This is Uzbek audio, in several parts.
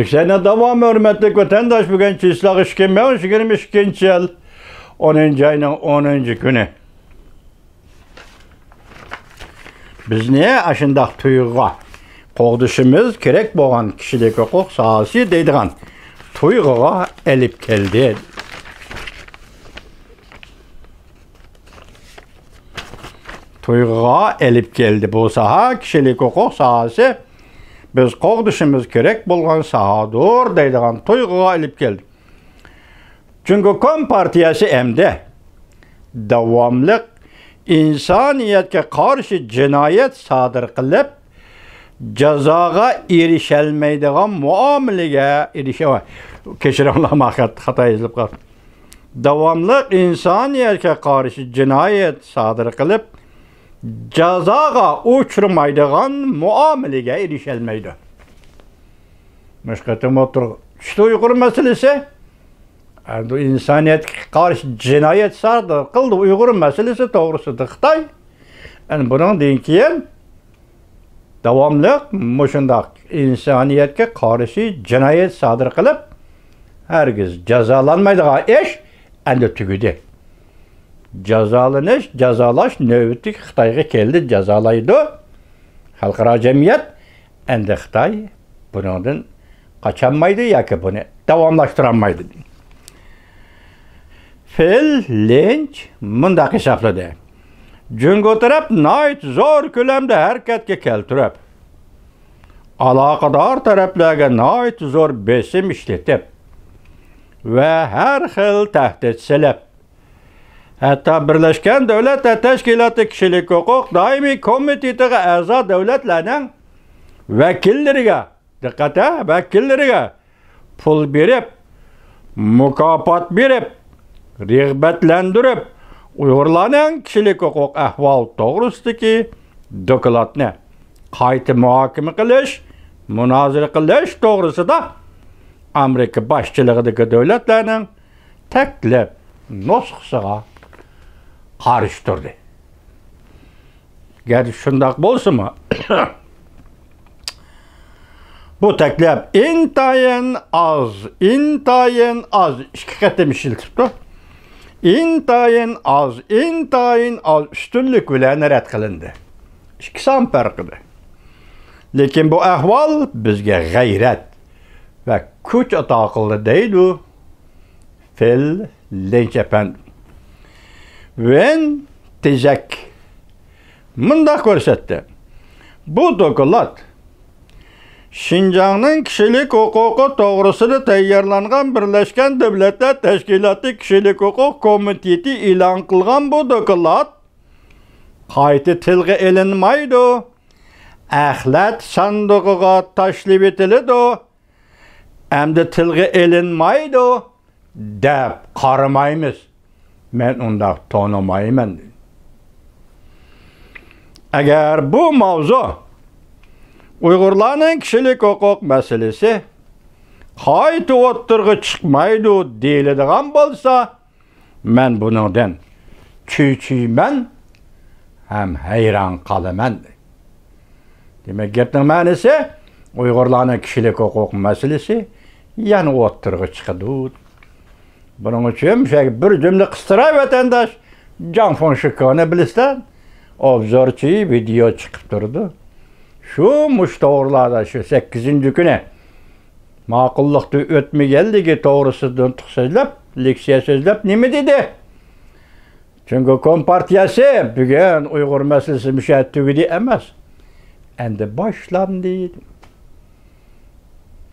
Sene devam hürmetli vatandaş bugün çislak 2022 yıl 10. ayının 10. günü. Biz niye aşındak tuyuğa qoğduşumuz kerek boğan kişilik hukuk sahası deydiğen tuyuğa elip geldi. Tuyuğa elip geldi bu saha kişilik hukuk sahası. Biz qoğduşumuz kerek bolğan sahadır deydiğen tuyuğa elip geldi. Çünkü Kompartiyası emde davamlı insaniyetke karşı cinayet sadır kılıp cezaga erişelmeydiğen muameleye erişemez. Keşirimle hata yazılıp kaldı. Davamlı insaniyetke karşı cinayet sadır kılıp cezaga uçurmaydiğen muameleye erişelmeydi. Müşketim otur. İşte Uygur meselesi. Yani insaniyet karşı cinayet sardı kıldı Uygur meselesi doğrusudur Xitay. Yani bunun deyinkiyem davamlı muşundak insaniyetke karşı cinayet sadır kılıp herkes cezalanmaydığı iş endi tügüdü. Cezalanış, cezalaş növbeti Xitay'a geldi cezalaydı. Halkara cemiyet endi Xitay bundan kaçamaydı ya ki bunu devamlaştıramaydı. Fil, linç, mundaq hesapladı. Cüngü taraf nait zor kölemde hareketke keltirip, alakadar taraflarga nait zor besim işletip ve her xil tehdit silip, hatta Birleşken Devletler Teşkilatı Kişilik Hukuk Daimi Komitetiga a'zo devletlerinin vekilleriga, diqqat vekilleriga pul berip, mukofot berip, rağbetlendirip Uygurlarning kişilik hukuk ahvol to'g'risidagi dokladni qayta muhokama qilish, munozara qilish to'g'risida Amerika boshchiligidagi davlatlarning taklif nusxasiga qarshi turdi. Gar shundoq bo'lsa-mu, bu taklif intayin az ikki qatim ishiltibdi. İntayin az üstünlük bilen rad qilindi. İki son farqidir. Lekin bu ahvol bizga g'ayrat va kuch ato qildi deydi Fil Linch efendi. Ven tezak mundaq ko'rsatdi. Bu doklad Şinjanning kişilik hukuku to'g'risida tayyorlangan Birleşken Devletler Teşkilatı Kişilik Hukuk Komiteti e'lon qilgan bu doklad qayta tilga ilinmaydi. Axlat sandig'iga tashlab etiladi. Endi tilga ilinmaydi deb qaramaymiz. Men undaq tonimayman. Agar bu mavzu Uygurlarning kişilik hukuk meselesi qayta o'ttirg'i chiqmaydi deyiladigan bo'lsa, men bundan cho'chiyman ham hayron qolaman. Demak, gapning ma'nosi Uygurlarning kişilik hukuk meselesi yana o'ttirg'i chiqadi. Buning uchun bir jumla qistirib vatandosh Jon Fonshikoni bilasizlar, obzorchi video chiqib turdi. Şu müştahurlarda şu 8. güne maqulluqda o'tmaganligi to'g'risidan so'zlab, leksiya so'zlab nima dedi? Çünkü Kompartiyasi bugun Uyg'ur masalasi mushattugidi emas. Endi boshlandi.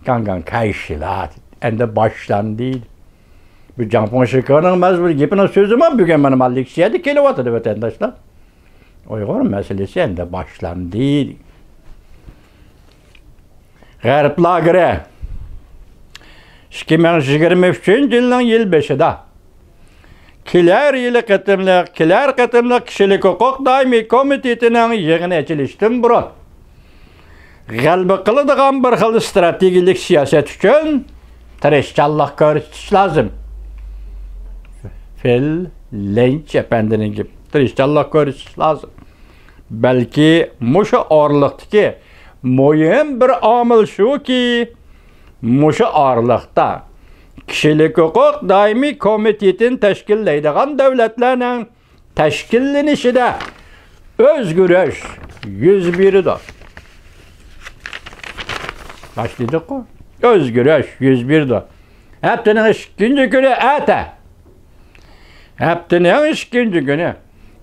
Kangan kayşilat endi boshlandi. Bu Jon Fonshikonining mazmur gapini so'zima bugun mana leksiyada kelyapti vatandoshlar. Uyg'ur masalasi endi boshlandi. G'arb lageri 2023 yılının yıl 5'de kelar qatimliq kişilik hukuk daimi komitetining yig'ini ochilishdan burun g'alaba qiladigan bir xil strategik siyosat uchun tirishchanlik ko'rsatish lozim. Fil Linch efandining tirishchanlik ko'rsatish lozim. Balki mushu orliqdagi muhim bir omil shuki muşu arlıqda Kişilik hukuk daimi komitetin teşkilleydiğen devletlerinin teşkillenişi özgürüş 101'dir. Başladık o. Özgürüş 101'dir. Heptinin ikinci günü ete. Heptinin ikinci günü.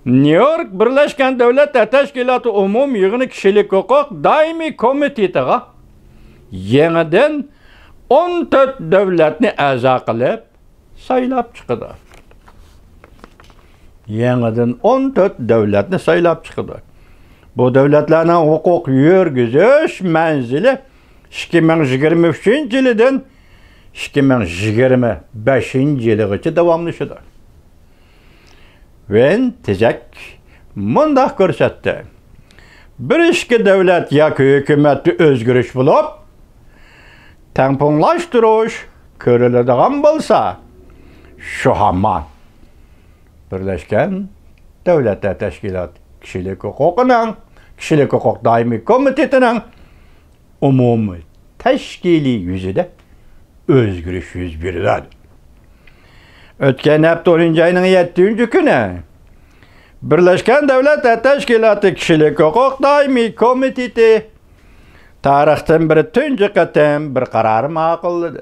New York Birleşken Devletler Teşkilatı Umum Yığını Kişilik Hukuk Daimi Komitetiga yeniden 14 devletni a'zo qilib saylab chiqdi. Yeniden 14 devletni saylab chiqdi. Bu devletlarning huquq yurgizish manzili 2023-yildan 2025-yilgacha davomlashidir. Ve tezek mundaq ko'rsatdi. Bir ikki devlet yoki hukumatni o'zgarish bo'lib tamponlashtirish ko'riladigan bo'lsa, shu hamon Birleşken Devletler Teşkilatı Kişilik Hukuk Daimi Komitetining umumiy tashkiliy yuzida o'zgarish yuz berdi. O'tgan hafta 10-oyning 7-kuni Birleşken Devletler Teşkilatı Kişilik Hukuk Daimi Komiteti tarixdan bir tunji qatam bir qaror ma'qulladi.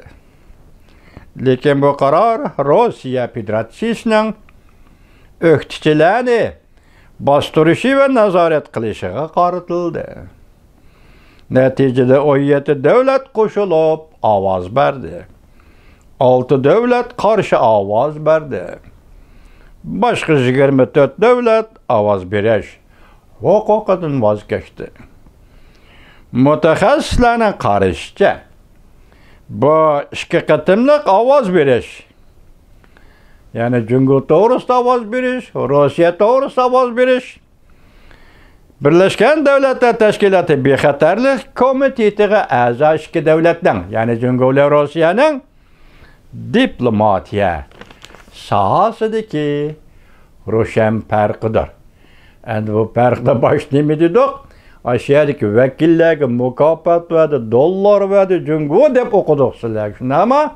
Lekin bu qaror Rossiya Federatsiyasining o'qituvchilarni bostirishi va nazorat qilishiga qaratildi. Natijada 17 davlat qo'shilib ovoz berdi. 6 davlat qarshi ovoz berdi. Boshqa 24 davlat ovoz berish huquqidan voz kechdi. Mutaxassislarning qarashicha, bu ikki qatimliq ovoz berish, ya'ni Jungo to'g'risida ovoz berish, Rossiya to'g'risida ovoz berish, Birleşken Devletler Teşkilatı Bexatarlik Komitetiga a'zo ikki davlatning, ya'ni Jungo va Rossiyaning diplomatiya sohasidagi ro'shan farqidir. Endi bu farqda boshlaymidik. Aşağıdaki vekillerge mukafat verdi, dolar verdi, Jungo deb okuduğuk sizler. Ama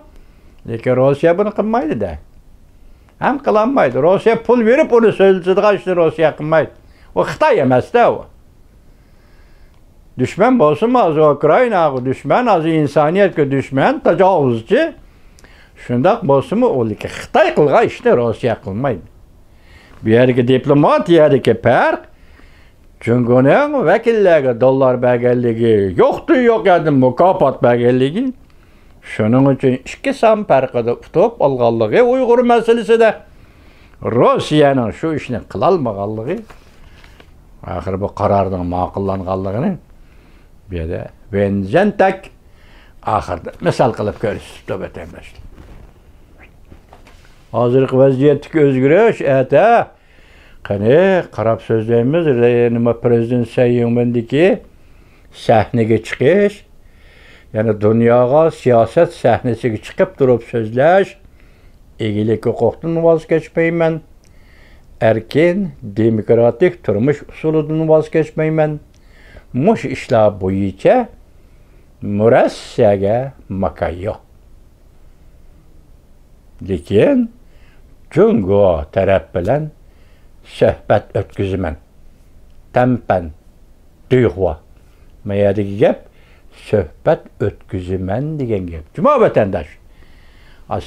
lekin Rusya bunu kılmaydı da. Hem kılanmaydı. Rusya pul verip onu söylediği işte Rusya kılmaydı. O Xitay emas da o. Düşman bolsun az Ukrayna düşman, az insaniyetke düşman, tecavüzcü. Şundak bolsun mu o ki Xitay kılga işte Rusya kılmaydı. Bir yerdeki diplomatiyadaki fark Jungo'nun vekillerge dolar belgelliği yoktu, yok yani mukafat belgelliği. Şunun için iki sam farkıda tutup alğanlığı Uygur meselesi de Rusya'nın şu işini kılalmağanlığı ahir bu karardan maqullanğanlığını bir de benzentek ahirde misal kılıp görürsüz töbetenleşti. Hazırlık vaziyetlik özgürüş ete qani qarab so'zlaymiz, nima prezident Sayyumandiki sahnege chiqish, ya'ni dunyoga siyosat sahnasiga chiqib turib so'zlash, egilik huquqdan voz kechmayman, erkin demokratik turmush usulidan voz kechmayman. Mush ishlar bo'yicha Rossiyaga makay yo'q. Lekin Jungo taraf bilan söhbət ötküzümən, təmpən, duyğva. Məyədiki gəp, söhbət ötküzümən degen gəp. Cuma vətəndaş,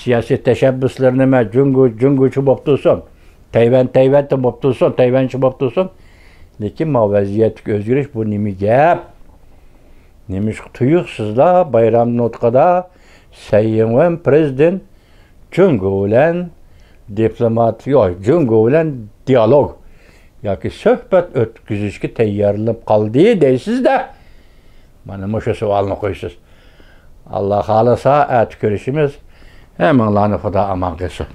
siyasi təşəbbüslərini mə Jungoçu boptursun, Tayvan boptursun, Tayvançı boptursun. Lekin ma vəziyyətlik özgürüş bu nimi gəp. Nimiş tuyuqsuzda bayram notqada Sayyumand prezident Jungo ilə diplomat yo'q, Jungo bilan dialog yoki suhbat o'tkazishga tayyorlanib qoldi deysizda. Mana shu savolni qo'ysiz. Alloh xolisa at ko'rishimiz. Hammalarni Xudo aman qilsin.